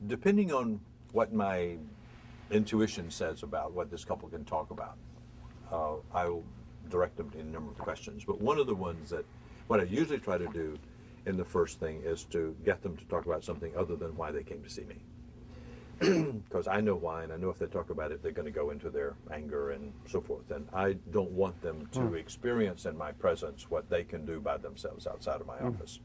Depending on what my intuition says about what this couple can talk about, I will direct them in a number of questions. But one of the ones that, what I usually try to do in the first thing is to get them to talk about something other than why they came to see me. Because I know why, and I know if they talk about it, they're going to go into their anger and so forth. And I don't want them to experience in my presence what they can do by themselves outside of my office.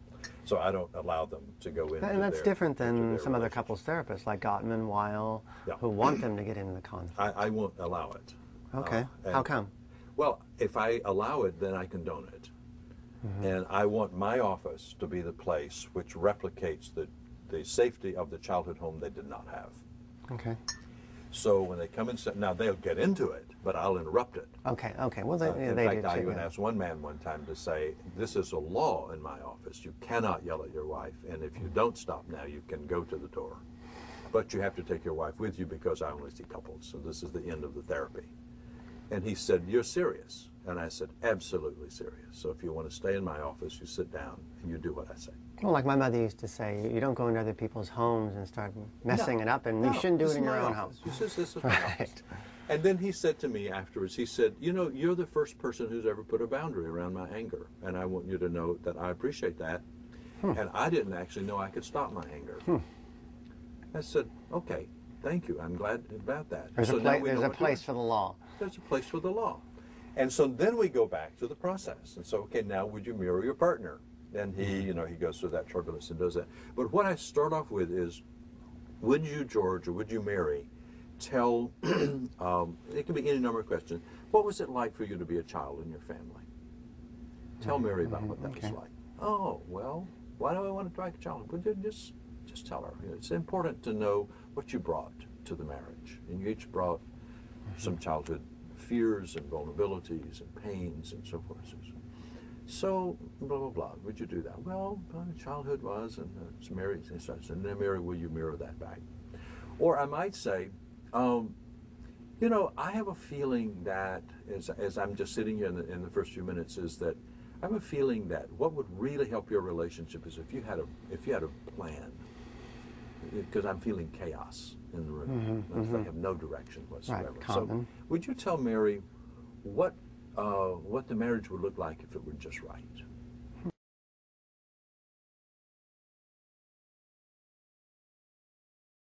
So I don't allow them to go into And that's different than some other couples therapists like Gottman, Weil, who want them to get into the conflict. I won't allow it. Okay. How come? Well, if I allow it, then I condone it. And I want my office to be the place which replicates the safety of the childhood home they did not have. Okay. So when they come and sit, now they'll get into it, but I'll interrupt it. Okay, okay. Well, they in do fact, I too, even asked one man one time to say, this is a law in my office. You cannot yell at your wife, and if you don't stop now, you can go to the door. But you have to take your wife with you because I only see couples, so this is the end of the therapy. And he said, you're serious? And I said, absolutely serious. So if you want to stay in my office, you sit down and you do what I say. Well, like my mother used to say, you don't go into other people's homes and start messing it up, and you shouldn't do it in your own home. This is my office. And then he said to me afterwards, he said, you know, you're the first person who's ever put a boundary around my anger, and I want you to know that I appreciate that. And I didn't actually know I could stop my anger. I said, okay, thank you. I'm glad about that. There's a place for the law. There's a place for the law. And so then we go back to the process. And so, okay, now would you mirror your partner? And he, you know, he goes through that turbulence and does that. But what I start off with is, would you, George, or would you, Mary, tell, it can be any number of questions, what was it like for you to be a child in your family? Tell Mary about what that was like. Oh, well, why do I want to try a child? Well, just tell her. You know, it's important to know what you brought to the marriage. And you each brought some childhood fears and vulnerabilities and pains and so forth. So, blah, blah, blah. Would you do that? Well, childhood was, and it's Mary, and such. And then, Mary, will you mirror that back? Or I might say, you know, I have a feeling that, as I'm just sitting here in the first few minutes, is that I have a feeling that what would really help your relationship is if you had a plan. Because I'm feeling chaos in the room. I have no direction whatsoever. Right, so, would you tell Mary what the marriage would look like if it were just right?